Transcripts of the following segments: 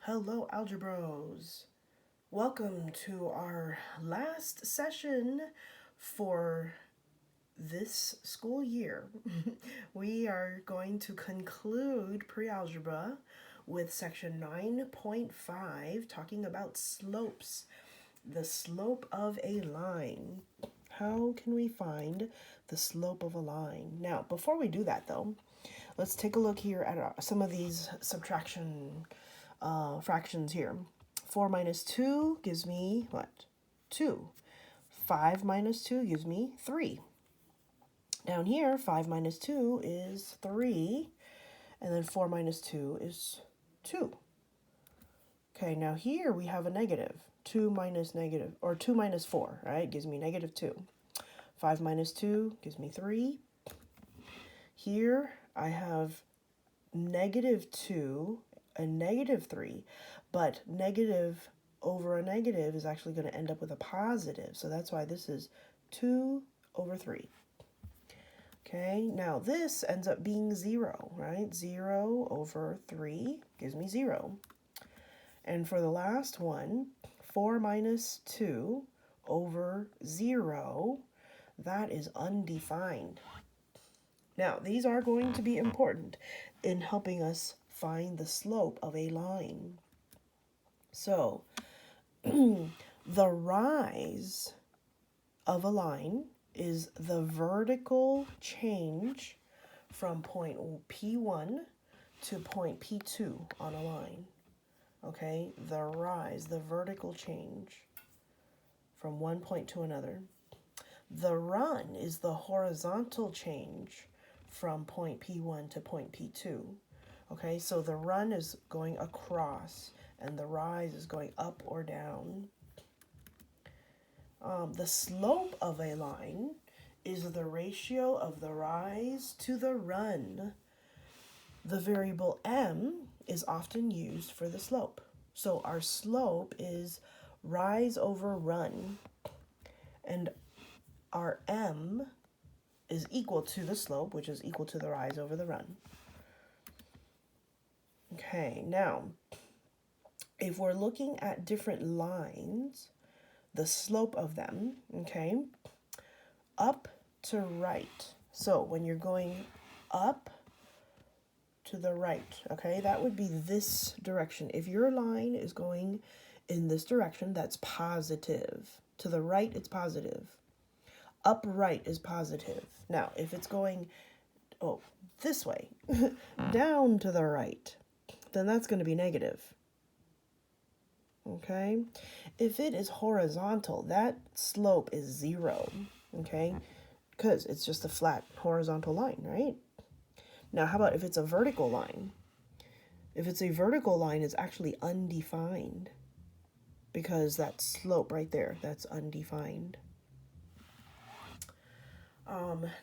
Hello, Algebros. Welcome to our last session for this school year. We are going to conclude pre-algebra with section 9.5, talking about slopes, the slope of a line. How can we find the slope of a line? Now, before we do that though, let's take a look here at some of these subtraction fractions here. 4 minus 2 gives me what? 2. 5 minus 2 gives me 3. Down here, 5 minus 2 is 3. And then 4 minus 2 is 2. Okay, now here we have a negative. 2 minus 4, right? Gives me negative 2. 5 minus 2 gives me 3. Here I have negative 2 and negative 3, but negative over a negative is actually going to end up with a positive. So that's why this is 2 over 3. Okay, now this ends up being 0, right? 0 over 3 gives me 0. And for the last one, 4 minus 2 over 0, that is undefined. Now, these are going to be important in helping us find the slope of a line. So, the rise of a line is the vertical change from point P1 to point P2 on a line. Okay, the rise, the vertical change from one point to another. The run is the horizontal change from point P1 to point P2. Okay, so the run is going across and the rise is going up or down. The slope of a line is the ratio of the rise to the run. The variable m is often used for the slope. So our slope is rise over run, and our m is equal to the slope, which is equal to the rise over the run. Okay, now, if we're looking at different lines, the slope of them, okay, up to right. So when you're going up to the right, okay, that would be this direction. If your line is going in this direction, that's positive. To the right, it's positive. Upright is positive. Now, if it's going, this way, down to the right, then that's going to be negative. Okay? If it is horizontal, that slope is 0. Okay? Because it's just a flat horizontal line, right? Now, how about if it's a vertical line? If it's a vertical line, it's actually undefined. Because that slope right there, that's undefined.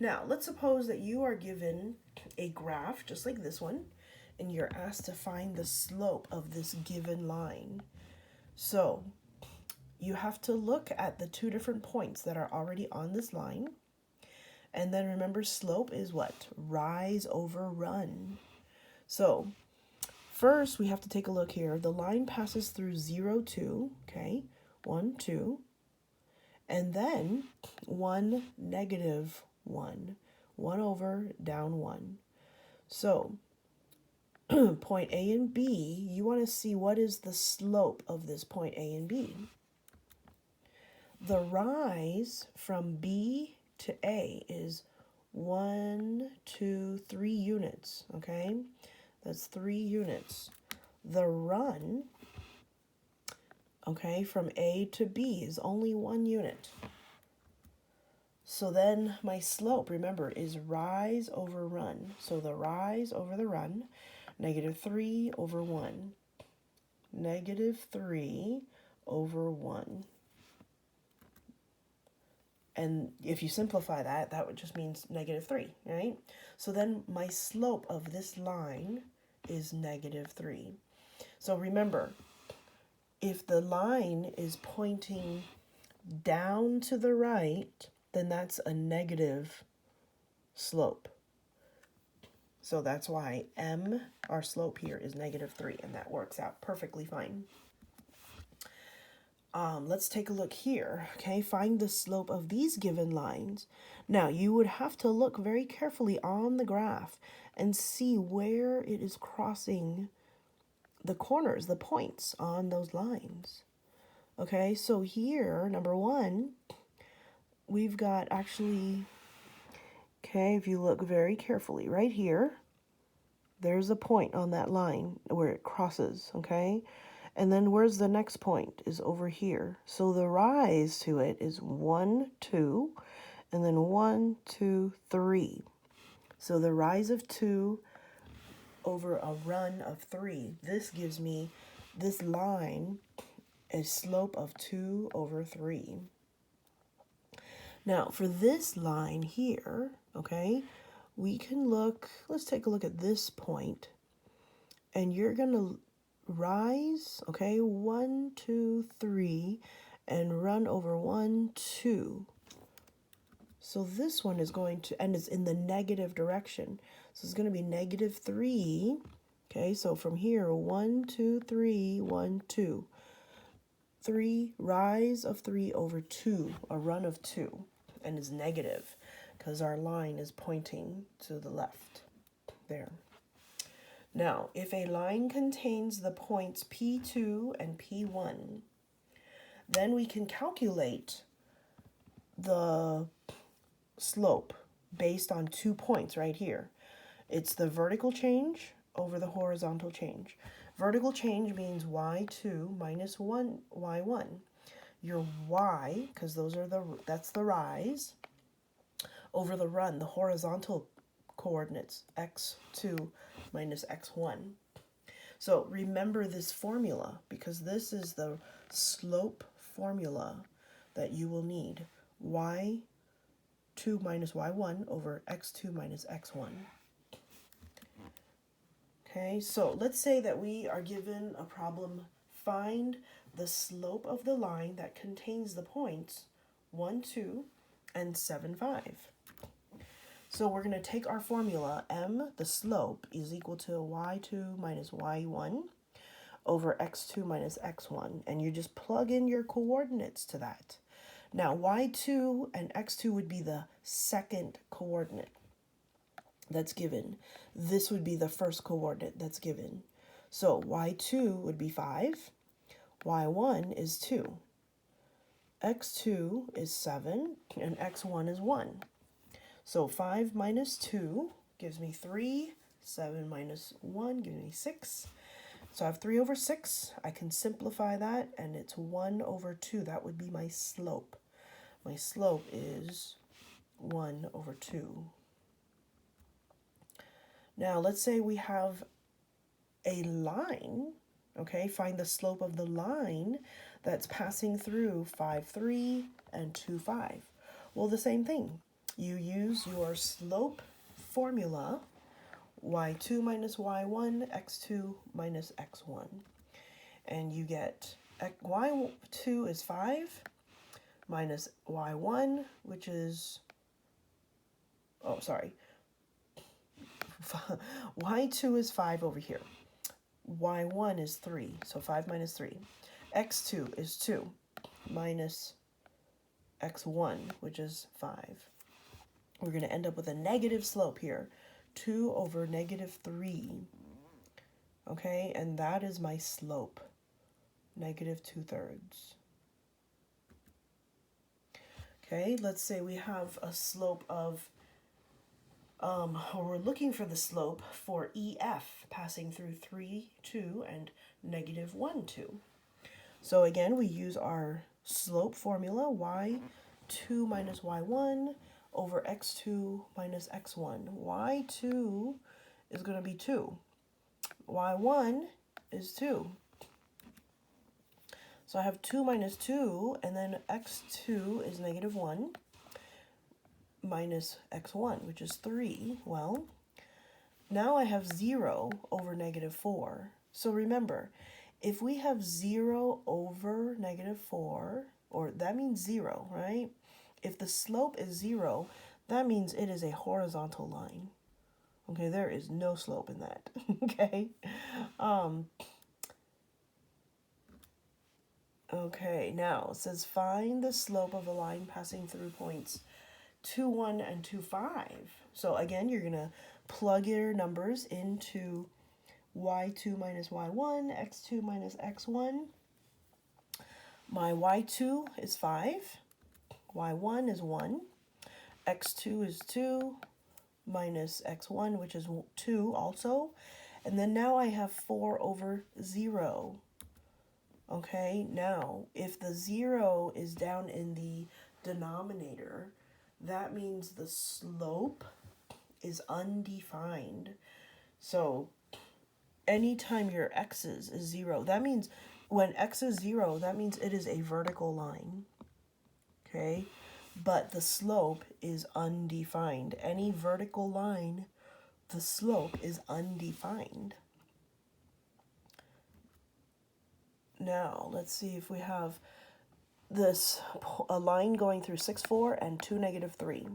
Now, let's suppose that you are given a graph, just like this one, and you're asked to find the slope of this given line. So, you have to look at the two different points that are already on this line. And then remember, slope is what? Rise over run. So, first we have to take a look here. The line passes through 0, 2, okay? 1, 2. And then 1, negative 1. 1 over, down 1. So, point A and B, you want to see what is the slope of this point A and B. The rise from B to A is 1, 2, 3 units, okay? That's 3 units. The run, okay, from A to B is only 1 unit. So then my slope, remember, is rise over run. So the rise over the run, negative 3 over 1. Negative 3 over 1. And if you simplify that, that would just means negative 3, right? So then my slope of this line is negative 3. So remember, if the line is pointing down to the right, then that's a negative slope. So that's why our slope here is -3, and that works out perfectly fine. Let's take a look here. Okay, find the slope of these given lines. Now, you would have to look very carefully on the graph and see where it is crossing the corners, the points on those lines. Okay, so here, number one, we've got actually, okay, if you look very carefully, right here, there's a point on that line where it crosses, okay? And then where's the next point? Is over here. So the rise to it is 1, 2, and then 1, 2, 3. So the rise of 2 over a run of 3. This gives me this line a slope of 2 over 3. Now, for this line here, okay, we can look, let's take a look at this point. And you're going to rise, okay, 1, 2, 3, and run over 1, 2. So this one is going to, and it's in the negative direction. So it's going to be -3. Okay, so from here, 1, 2, 3, 1, 2. 3, rise of 3 over 2, a run of 2, and is negative because our line is pointing to the left there. Now, if a line contains the points P2 and P1, then we can calculate the slope based on 2 points right here. It's the vertical change over the horizontal change. Vertical change means y2 minus 1 y1. Your y, because that's the rise, over the run, the horizontal coordinates, x2 minus x1. So remember this formula, because this is the slope formula that you will need. y2 minus y1 over x2 minus x1. Okay, so let's say that we are given a problem, find the slope of the line that contains the points 1, 2, and 7, 5. So we're going to take our formula, m, the slope, is equal to y2 minus y1 over x2 minus x1, and you just plug in your coordinates to that. Now, y2 and x2 would be the second coordinate that's given. This would be the first coordinate that's given. So y2 would be 5, y1 is 2, x2 is 7, and x1 is 1. So 5 minus 2 gives me 3, 7 minus 1 gives me 6. So I have 3 over 6. I can simplify that, and it's 1 over 2. That would be my slope. My slope is 1 over 2. Now, let's say we have a line, okay? Find the slope of the line that's passing through 5, 3 and 2, 5. Well, the same thing. You use your slope formula, y2 minus y1, x2 minus x1. And you get y2 is 5 minus y1, which is, oh, sorry. y2 is 5 over here. y1 is 3, so 5 minus 3. x2 is 2 minus x1, which is 5. We're going to end up with a negative slope here, 2 over -3. Okay, and that is my slope, -2/3. Okay, let's say we have a slope of, we're looking for the slope for EF passing through 3, 2, and -1, 2. So again, we use our slope formula, y2 minus y1 over x2 minus x1. y2 is going to be 2. y1 is 2. So I have 2 minus 2, and then x2 is -1 minus x1, which is 3. Well, now I have 0 over -4. So remember, if we have 0 over -4, or that means 0, right? If the slope is 0, that means it is a horizontal line. Okay, there is no slope in that. Okay. Okay, now it says find the slope of a line passing through points 2, 1, and 2, 5. So again, you're going to plug your numbers into y2 minus y1, x2 minus x1. My y2 is 5, y1 is 1, x2 is 2, minus x1, which is 2 also. And then now I have 4 over 0. Okay, now if the 0 is down in the denominator, that means the slope is undefined. So anytime your x's is 0, that means when x is 0, that means it is a vertical line. Okay, but the slope is undefined. Any vertical line, the slope is undefined. Now, let's see if we have a line going through 6, 4, and 2, negative 3.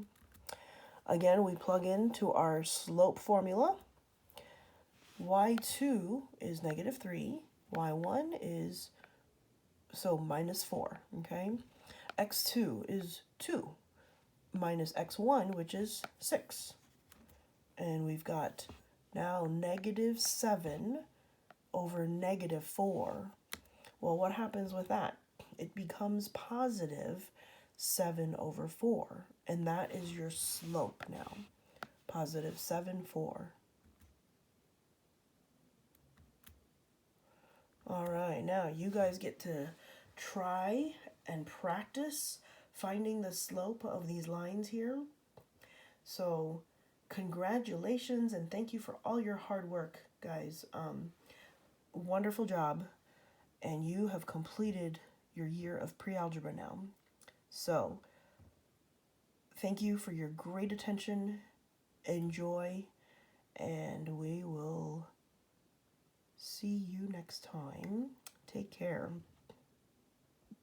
Again, we plug into our slope formula. y2 is negative 3. y1 is, so minus 4, okay? x2 is 2 minus x1, which is 6. And we've got now negative 7 over negative 4. Well, what happens with that? It becomes positive 7 over 4. And that is your slope now. Positive 7, 4. All right, now you guys get to try and practice finding the slope of these lines here. So congratulations and thank you for all your hard work, guys. Wonderful job. And you have completed your year of pre-algebra now. So thank you for your great attention. Enjoy, and we will see you next time. Take care.